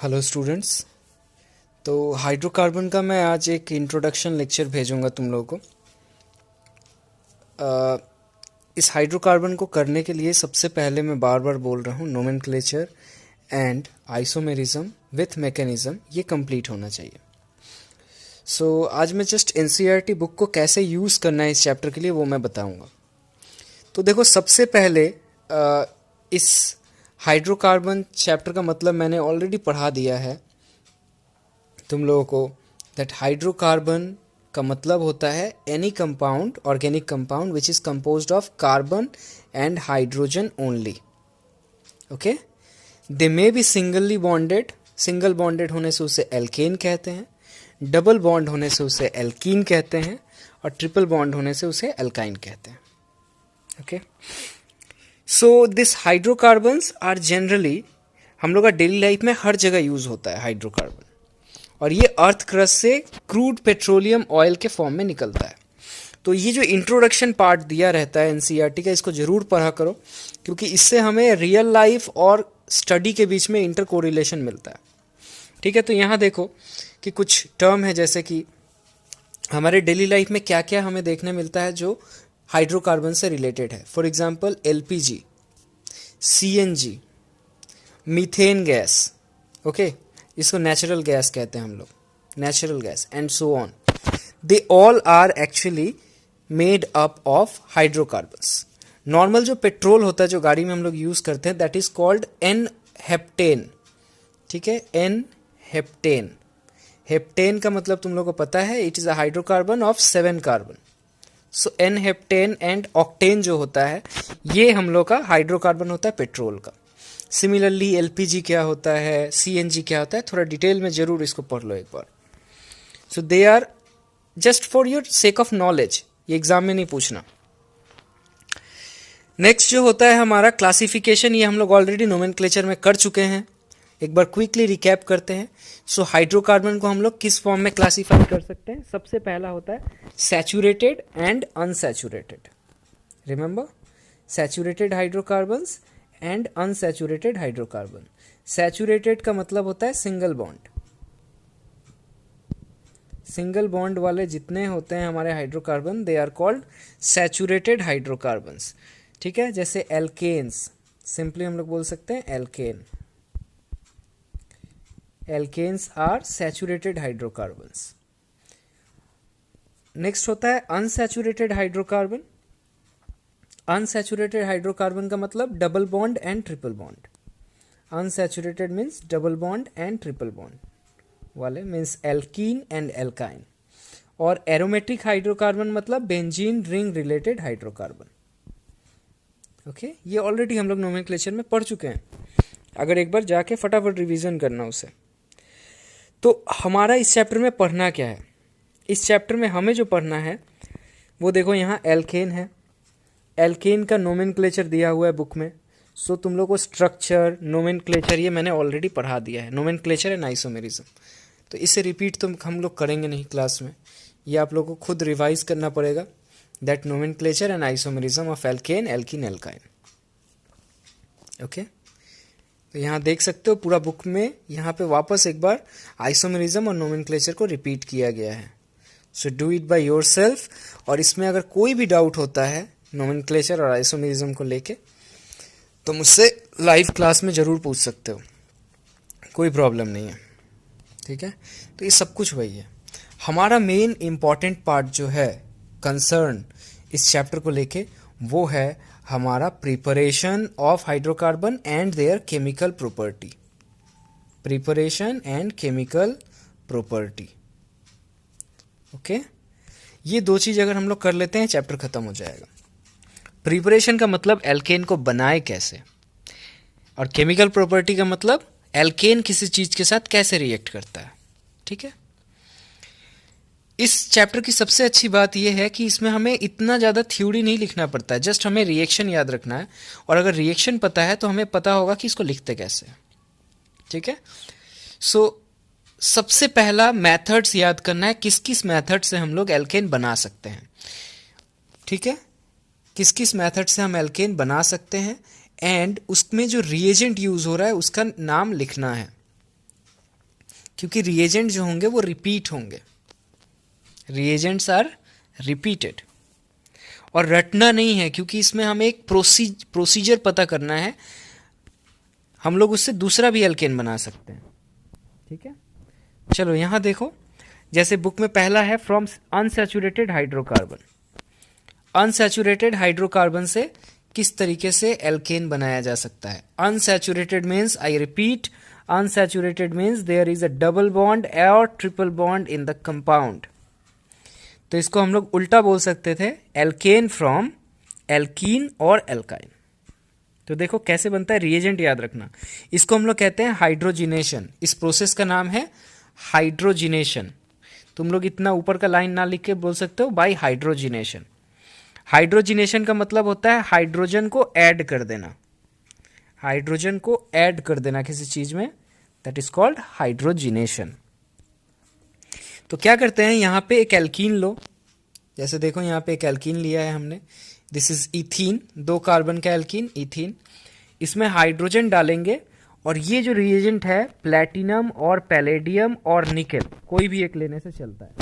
Hello students. तो hydrocarbon का मैं आज एक इंट्रोडक्शन लेक्चर भेजूंगा तुम लोगों को। इस हाइड्रोकार्बन को करने के लिए सबसे पहले मैं बार बार बोल रहा हूँ, nomenclature and isomerism with mechanism ये कंप्लीट होना चाहिए। आज मैं जस्ट एनसीईआरटी बुक को कैसे यूज़ करना है इस चैप्टर के लिए वो मैं बताऊँगा। तो देखो, सबसे पहले इस हाइड्रोकार्बन चैप्टर का मतलब मैंने ऑलरेडी पढ़ा दिया है तुम लोगों को। दैट हाइड्रोकार्बन का मतलब होता है any compound, organic compound which is composed of carbon and hydrogen only. Okay, they may be singly bonded, single bonded होने से उसे एल्केन कहते हैं, डबल बॉन्ड होने से उसे एल्कीन कहते हैं, और ट्रिपल बॉन्ड होने से उसे एल्काइन कहते हैं। Okay, so this hydrocarbons are generally हम लोग का डेली लाइफ में हर जगह यूज होता है हाइड्रोकार्बन, और ये अर्थ क्रस्ट से क्रूड पेट्रोलियम ऑयल के फॉर्म में निकलता है। तो ये जो इंट्रोडक्शन पार्ट दिया रहता है एनसीईआरटी का, इसको जरूर पढ़ा करो, क्योंकि इससे हमें रियल लाइफ और स्टडी के बीच में इंटर कोरिलेशन मिलता है। ठीक है, तो यहाँ देखो कि कुछ टर्म है, जैसे कि हमारे डेली लाइफ में क्या क्या हमें देखने मिलता है जो हाइड्रोकार्बन से रिलेटेड है। For example LPG, CNG, methane gas, okay, इसको नेचुरल गैस कहते हैं हम लोग, natural gas, and so on. They all are actually made up of hydrocarbons. Normal जो पेट्रोल होता है जो गाड़ी में हम लोग यूज करते हैं, that is called an heptane. ठीक है, एन हेप्टेन। हेप्टेन का मतलब तुम लोग को पता है, it is a hydrocarbon of 7 carbon. So n heptane and octane जो होता है, ये हम लोग का हाइड्रोकार्बन होता है पेट्रोल का। सिमिलरली एलपीजी क्या होता है, सीएनजी क्या होता है, थोड़ा डिटेल में जरूर इसको पढ़ लो एक बार। So they are just for your sake of knowledge, ये एग्जाम में नहीं पूछना। नेक्स्ट जो होता है हमारा क्लासिफिकेशन, ये हम लोग ऑलरेडी नोमेनक्लेचर में कर चुके हैं, एक बार क्विकली रिकैप करते हैं। सो हाइड्रोकार्बन को हम लोग किस फॉर्म में क्लासीफाई कर सकते हैं? सबसे पहला होता है saturated and unsaturated. Remember, saturated hydrocarbons and unsaturated hydrocarbon. Saturated का मतलब होता है सिंगल बॉन्ड। सिंगल बॉन्ड वाले जितने होते हैं हमारे hydrocarbon, they are called saturated hydrocarbons. ठीक है, जैसे एल्केन्स, सिंपली हम लोग बोल सकते हैं alkane. Alkanes are saturated hydrocarbons. Next होता है अनसैचुरेटेड हाइड्रोकार्बन। अनसैचुरेटेड हाइड्रोकार्बन का मतलब double bond and triple bond. Unsaturated means double bond and triple bond वाले, मीन्स एल्कीन एंड एल्काइन। और एरोमेटिक हाइड्रोकार्बन मतलब benzene ring related hydrocarbon. Okay, ये already हम लोग नोमेनक्लेचर में पढ़ चुके हैं, अगर एक बार जाके फटाफट रिवीजन करना उसे। तो हमारा इस चैप्टर में पढ़ना क्या है? इस चैप्टर में हमें जो पढ़ना है वो देखो, यहाँ एल्केन है, एल्केन का नोमेनक्लेचर दिया हुआ है बुक में। सो तुम लोग को स्ट्रक्चर, नोमेनक्लेचर ये मैंने ऑलरेडी पढ़ा दिया है, नोमेनक्लेचर एंड आइसोमेरिज्म। तो इसे रिपीट तो हम लोग करेंगे नहीं क्लास में, ये आप लोगों को खुद रिवाइज करना पड़ेगा। That nomenclature and isomerism of alkene, alkene, alkyne. Okay, तो यहाँ देख सकते हो पूरा बुक में यहाँ पे वापस एक बार आइसोमेरिज्म और नोमेनक्लेचर को रिपीट किया गया है। So do it by yourself. और इसमें अगर कोई भी डाउट होता है नोमेनक्लेचर और आइसोमेरिज्म को लेके, तो मुझसे लाइव क्लास में ज़रूर पूछ सकते हो, कोई प्रॉब्लम नहीं है। ठीक है, तो ये सब कुछ वही है। हमारा मेन इम्पॉर्टेंट पार्ट जो है कंसर्न इस चैप्टर को लेके, वो है हमारा preparation of hydrocarbon and there chemical property. Preparation and chemical property. Okay, ये दो चीज़ अगर हम लोग कर लेते हैं, चैप्टर खत्म हो जाएगा। प्रिपरेशन का मतलब एल्केन को बनाए कैसे, और केमिकल प्रॉपर्टी का मतलब एल्केन किसी चीज़ के साथ कैसे रिएक्ट करता है। ठीक है, इस चैप्टर की सबसे अच्छी बात यह है कि इसमें हमें इतना ज़्यादा थ्योरी नहीं लिखना पड़ता है, जस्ट हमें रिएक्शन याद रखना है, और अगर रिएक्शन पता है तो हमें पता होगा कि इसको लिखते कैसे। ठीक है, सो सबसे पहला मेथड्स याद करना है, किस किस मेथड से हम लोग एल्केन बना सकते हैं। ठीक है, किस किस मेथड से हम एल्केन बना सकते हैं, एंड उसमें जो रिएजेंट यूज हो रहा है उसका नाम लिखना है। क्योंकि रिएजेंट जो होंगे वो रिपीट होंगे, रिएजेंट्स आर रिपीटेड। और रटना नहीं है, क्योंकि इसमें हमें एक प्रोसीजर पता करना है, हम लोग उससे दूसरा भी एल्केन बना सकते हैं। ठीक है, चलो यहाँ देखो, जैसे बुक में पहला है from unsaturated hydrocarbon. Unsaturated hydrocarbon से किस तरीके से एल्केन बनाया जा सकता है। Unsaturated means, I repeat, unsaturated means there is a double bond और triple bond in the compound. तो इसको हम लोग उल्टा बोल सकते थे, एल्केन फ्रॉम एल्कीन और एल्काइन। तो देखो कैसे बनता है, रिएजेंट याद रखना। इसको हम लोग कहते हैं हाइड्रोजिनेशन। इस प्रोसेस का नाम है हाइड्रोजिनेशन। तुम लोग इतना ऊपर का लाइन ना लिख के बोल सकते हो बाय हाइड्रोजिनेशन। हाइड्रोजिनेशन का मतलब होता है हाइड्रोजन को ऐड कर देना, हाइड्रोजन को ऐड कर देना किसी चीज में, दैट इज कॉल्ड हाइड्रोजिनेशन। तो क्या करते हैं, यहां पे एक एल्कीन लो, जैसे देखो यहां पे एक एल्कीन लिया है हमने, दिस इज इथीन, 2 कार्बन का एल्कीन इथीन। इसमें हाइड्रोजन डालेंगे और ये जो रिएजेंट है प्लैटिनम और पैलेडियम और निकेल, कोई भी एक लेने से चलता है,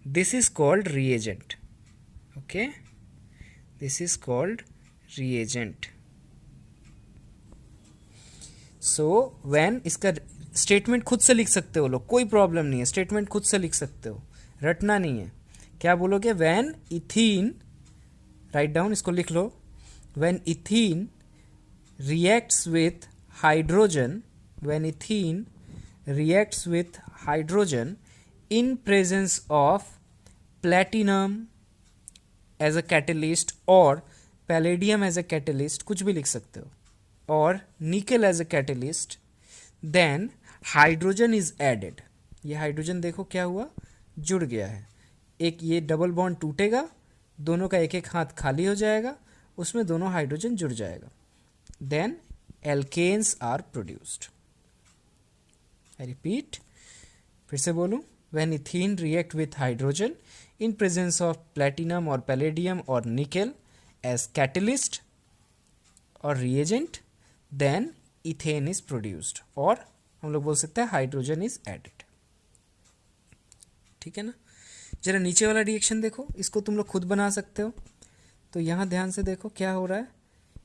this is called reagent. Okay, this is called reagent. So when, इसका स्टेटमेंट खुद से लिख सकते हो लोग, कोई प्रॉब्लम नहीं है, स्टेटमेंट खुद से लिख सकते हो, रटना नहीं है। क्या बोलोगे, व्हेन इथीन, राइट डाउन, इसको लिख लो, when ethene reacts with hydrogen, when ethene reacts with hydrogen in presence of platinum as a catalyst और पैलेडियम एज अ कैटलिस्ट, कुछ भी लिख सकते हो, और nickel as a catalyst, then hydrogen is added. ये हाइड्रोजन देखो क्या हुआ, जुड़ गया है, एक ये डबल बॉन्ड टूटेगा, दोनों का एक एक हाथ खाली हो जाएगा, उसमें दोनों हाइड्रोजन जुड़ जाएगा, then alkanes are produced. I repeat, फिर से बोलूं, when ethene react with hydrogen in presence of platinum और पैलेडियम और निकेल एज कैटलिस्ट और reagent, then ethane is produced, और हम लोग बोल सकते हैं हाइड्रोजन इज एडेड। ठीक है ना। जरा नीचे वाला रिएक्शन देखो, इसको तुम लोग खुद बना सकते हो। तो यहाँ ध्यान से देखो क्या हो रहा है,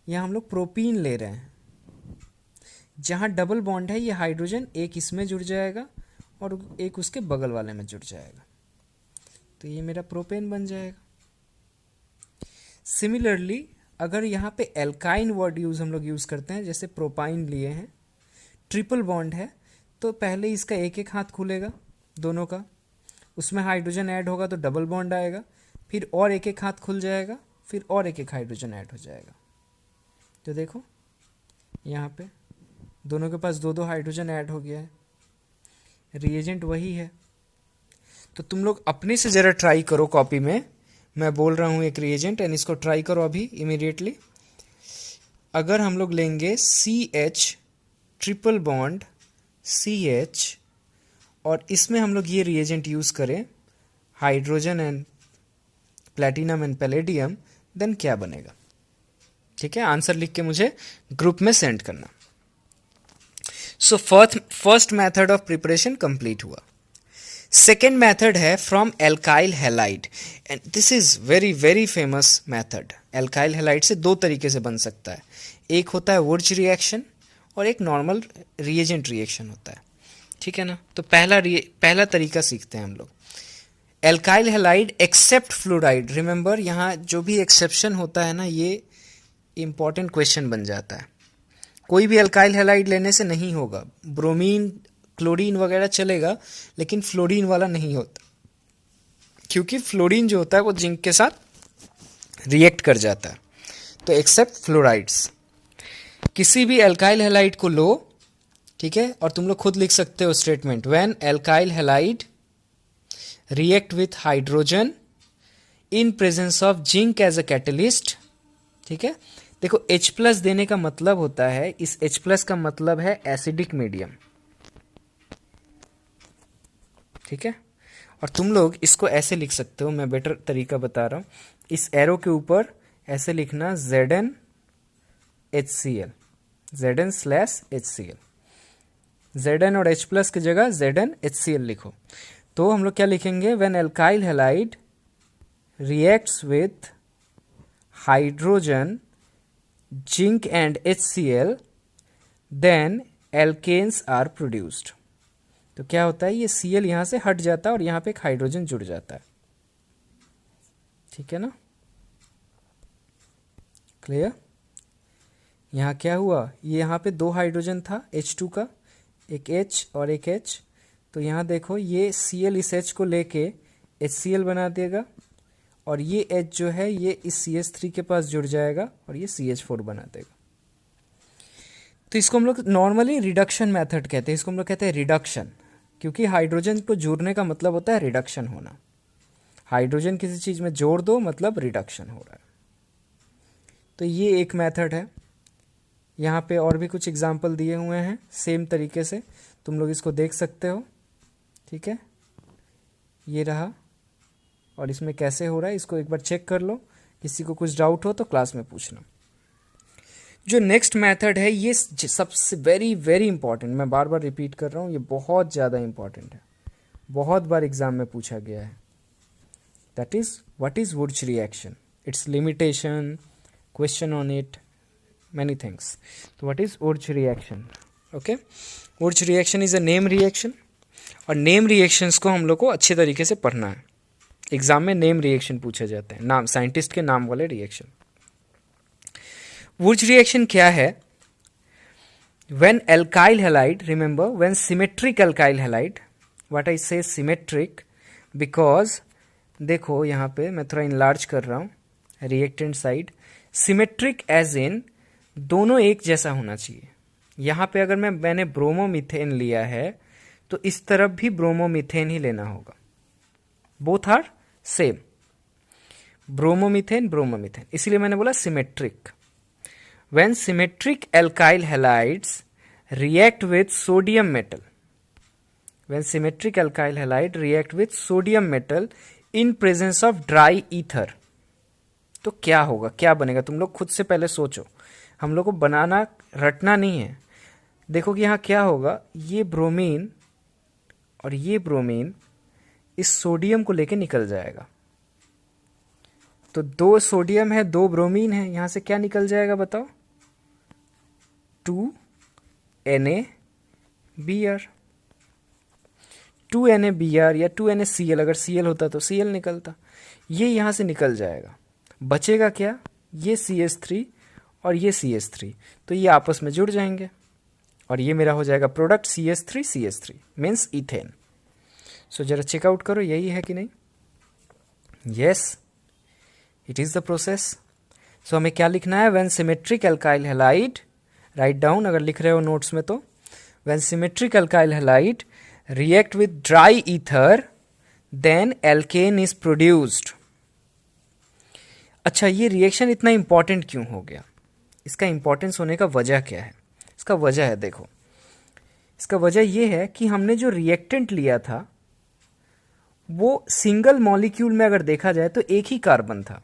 यहाँ हम लोग प्रोपीन ले रहे हैं, जहाँ डबल बॉन्ड है ये हाइड्रोजन एक इसमें जुड़ जाएगा और एक उसके बगल वाले में जुड़ जाएगा, तो ये मेरा प्रोपेन बन जाएगा। सिमिलरली अगर यहाँ पे एल्काइन वर्ड हम लोग यूज़ करते हैं, जैसे प्रोपाइन लिए हैं, ट्रिपल बॉन्ड है, तो पहले इसका एक एक हाथ खुलेगा दोनों का, उसमें हाइड्रोजन ऐड होगा तो डबल बॉन्ड आएगा, फिर और एक एक हाथ खुल जाएगा, फिर और एक एक हाइड्रोजन ऐड हो जाएगा। तो देखो यहाँ पे दोनों के पास 2-2 हाइड्रोजन ऐड हो गया है, रिएजेंट वही है। तो तुम लोग अपने से ज़रा ट्राई करो, कॉपी में मैं बोल रहा हूँ एक रिएजेंट, एंड इसको ट्राई करो अभी इमीडिएटली। अगर हम लोग लेंगे CH ट्रिपल बॉन्ड CH और इसमें हम लोग ये रिएजेंट यूज़ करें hydrogen and platinum and palladium, then क्या बनेगा। ठीक है, आंसर लिख के मुझे ग्रुप में सेंड करना। So first method of preparation complete हुआ। सेकेंड मेथड है from alkyl halide, and this is very very famous method. Alkyl halide से 2 तरीके से बन सकता है, एक होता है वुर्ज और एक नॉर्मल रिएजेंट रिएक्शन होता है। ठीक है ना। तो पहला तरीका सीखते हैं हम लोग, alkyl halide except fluoride. Remember, यहाँ जो भी एक्सेप्शन होता है ना, ये इंपॉर्टेंट क्वेश्चन बन जाता है। कोई भी एल्काइल हैलाइड लेने से नहीं होगा, ब्रोमीन क्लोरीन वगैरह चलेगा, लेकिन फ्लोरीन वाला नहीं होता, क्योंकि फ्लोरीन जो होता है वो जिंक के साथ रिएक्ट कर जाता है। तो एक्सेप्ट फ्लोराइड्स, किसी भी एल्काइल हैलाइड को लो, ठीक है, और तुम लोग खुद लिख सकते हो statement, when alkyl halide react with hydrogen in presence of zinc as a catalyst. ठीक है, देखो H+ देने का मतलब होता है, इस H+ का मतलब है एसिडिक मीडियम। ठीक है, और तुम लोग इसको ऐसे लिख सकते हो, मैं बेटर तरीका बता रहा हूं, इस एरो के ऊपर ऐसे लिखना ZnHCl, Zn/HCl। Zn और H प्लस की जगह ZnHCl लिखो। तो हम लोग क्या लिखेंगे, when alkyl halide reacts with hydrogen zinc and HCl then alkanes are produced. तो क्या होता है, ये Cl यहां से हट जाता है और यहां पे एक हाइड्रोजन जुड़ जाता है। ठीक है ना, क्लियर। यहाँ क्या हुआ, ये यहाँ पे 2 हाइड्रोजन था H2 का, एक H और एक H। तो यहाँ देखो ये Cl इस H को लेके HCl बना देगा और ये H जो है ये इस CH3 के पास जुड़ जाएगा और ये CH4 बना देगा। तो इसको हम लोग नॉर्मली रिडक्शन मेथड कहते हैं, इसको हम लोग कहते हैं रिडक्शन, क्योंकि हाइड्रोजन को जोड़ने का मतलब होता है रिडक्शन होना। हाइड्रोजन किसी चीज़ में जोड़ दो मतलब रिडक्शन हो रहा है। तो ये एक मेथड है। यहाँ पे और भी कुछ एग्जाम्पल दिए हुए हैं सेम तरीके से, तुम लोग इसको देख सकते हो। ठीक है, ये रहा और इसमें कैसे हो रहा है इसको एक बार चेक कर लो। किसी को कुछ डाउट हो तो क्लास में पूछना। जो नेक्स्ट मेथड है ये सबसे वेरी वेरी इंपॉर्टेंट, मैं बार बार रिपीट कर रहा हूँ, ये बहुत ज़्यादा इंपॉर्टेंट है, बहुत बार एग्जाम में पूछा गया है। That is what is wurtz reaction, its limitation, question on it, many things. So what is Wurtz reaction? Okay, Wurtz reaction is a name reaction और नेम रिएक्शंस को हम लोग को अच्छे तरीके से पढ़ना है। एग्जाम में नेम रिएक्शन पूछे जाते हैं, नाम, साइंटिस्ट के नाम वाले रिएक्शन। Wurtz reaction क्या है, when alkyl halide, remember when symmetric alkyl halide, what I say symmetric because देखो यहाँ पे मैं थोड़ा इनलार्ज कर रहा हूँ, reactant side symmetric as in दोनों एक जैसा होना चाहिए। यहाँ पे अगर मैंने ब्रोमोमीथेन लिया है तो इस तरफ भी ब्रोमोमीथेन ही लेना होगा, both are same, bromomethane bromomethane, इसीलिए मैंने बोला symmetric. When symmetric alkyl halides react with sodium metal, when symmetric alkyl halide react with sodium metal in presence of dry ether, तो क्या होगा, क्या बनेगा, तुम लोग खुद से पहले सोचो, हम लोग को बनाना रटना नहीं है। देखो कि यहाँ क्या होगा, ये ब्रोमीन और ये ब्रोमीन इस सोडियम को लेके निकल जाएगा। तो 2 सोडियम है 2 ब्रोमीन है, यहां से क्या निकल जाएगा बताओ, 2NaBr, 2NaBr या 2NaCl, अगर Cl होता तो Cl निकलता, ये यहां से निकल जाएगा। बचेगा क्या, ये CH3 और ये CH3, तो ये आपस में जुड़ जाएंगे और ये मेरा हो जाएगा प्रोडक्ट CH3 मीन्स इथेन। सो जरा चेकआउट करो, यही है कि नहीं, yes it is the process. So हमें क्या लिखना है, when symmetric alkyl halide, write down अगर लिख रहे हो नोट्स में तो, when symmetric alkyl halide react with dry ether then alkane is produced. अच्छा, ये रिएक्शन इतना इंपॉर्टेंट क्यों हो गया, इसका इंपॉर्टेंस होने का वजह क्या है, इसका वजह है, देखो इसका वजह ये है कि हमने जो रिएक्टेंट लिया था वो सिंगल मॉलिक्यूल में अगर देखा जाए तो एक ही कार्बन था,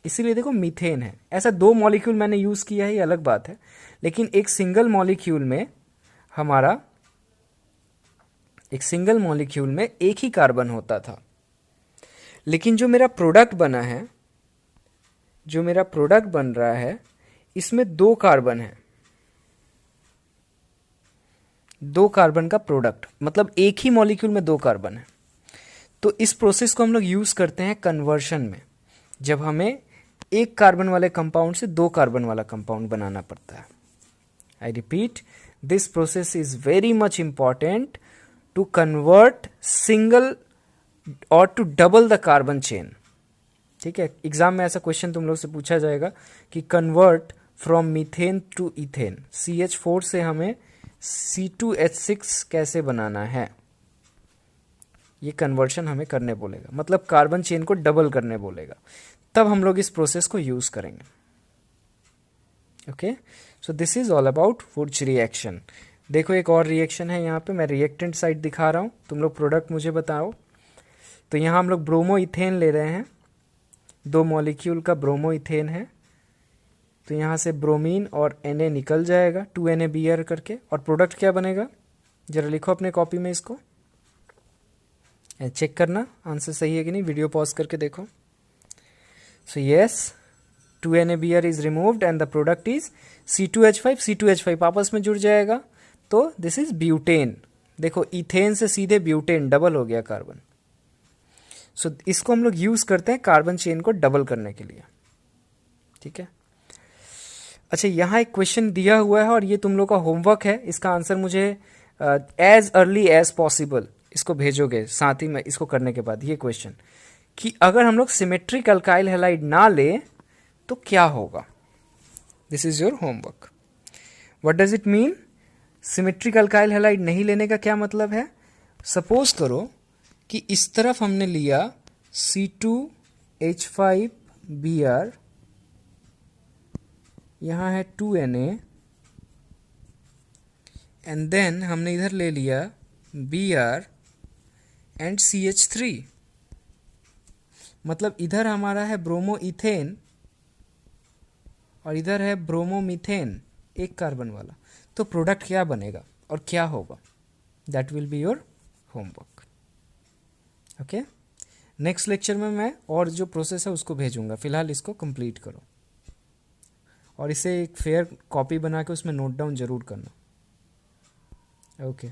इसीलिए देखो मीथेन है। ऐसा 2 मॉलिक्यूल मैंने यूज किया है, ये अलग बात है, लेकिन एक सिंगल मॉलिक्यूल में हमारा, एक सिंगल मॉलिक्यूल में एक ही कार्बन होता था। लेकिन जो मेरा प्रोडक्ट बना है, जो मेरा प्रोडक्ट बन रहा है, इसमें 2 कार्बन है, 2 कार्बन का प्रोडक्ट, मतलब एक ही मॉलिक्यूल में 2 कार्बन है। तो इस प्रोसेस को हम लोग यूज करते हैं कन्वर्शन में, जब हमें 1 कार्बन वाले कंपाउंड से 2 कार्बन वाला कंपाउंड बनाना पड़ता है। I repeat, this process is very much important to convert single और to double the carbon chain. ठीक है, एग्जाम में ऐसा क्वेश्चन तुम लोग से पूछा जाएगा कि convert from methane to ethane, CH4 से हमें C2H6 कैसे बनाना है, ये कन्वर्शन हमें करने बोलेगा, मतलब कार्बन चेन को डबल करने बोलेगा, तब हम लोग इस प्रोसेस को यूज करेंगे। Okay, so this is all about wurtz reaction. देखो एक और रिएक्शन है, यहाँ पे मैं रिएक्टेंट साइड दिखा रहा हूँ, तुम लोग प्रोडक्ट मुझे बताओ। तो यहाँ हम लोग ब्रोमो इथेन ले रहे हैं, 2 मॉलिक्यूल का ब्रोमो इथेन है, तो यहाँ से ब्रोमीन और Na निकल जाएगा 2NaBr करके, और प्रोडक्ट क्या बनेगा जरा लिखो अपने कॉपी में इसको, चेक करना आंसर सही है कि नहीं, वीडियो पॉज करके देखो। So yes, 2NaBr is removed and the product is C2H5, C2H5 आपस में जुड़ जाएगा, तो दिस इज ब्यूटेन। देखो इथेन से सीधे ब्यूटेन, डबल हो गया कार्बन। सो इसको हम लोग यूज करते हैं कार्बन चेन को डबल करने के लिए, ठीक है। अच्छा, यहाँ एक क्वेश्चन दिया हुआ है और ये तुम लोग का होमवर्क है, इसका आंसर मुझे एज अर्ली एज पॉसिबल इसको भेजोगे साथ ही में इसको करने के बाद। ये क्वेश्चन कि अगर हम लोग सिमेट्रिक अल्काइल हैलाइड ना ले तो क्या होगा, this is your homework. What does it mean? Symmetric alkyl halide नहीं लेने का क्या मतलब है? सपोज करो कि इस तरफ हमने लिया C2H5Br, यहाँ है 2Na, एंड देन हमने इधर ले लिया Br एंड CH3, मतलब इधर हमारा है ब्रोमो इथेन और इधर है ब्रोमो मीथेन, एक कार्बन वाला। तो प्रोडक्ट क्या बनेगा और क्या होगा, that will be your homework. Okay, next lecture में मैं और जो प्रोसेस है उसको भेजूंगा, फिलहाल इसको कंप्लीट करो और इसे एक फेयर कॉपी बना के उसमें नोट डाउन जरूर करना। ओके।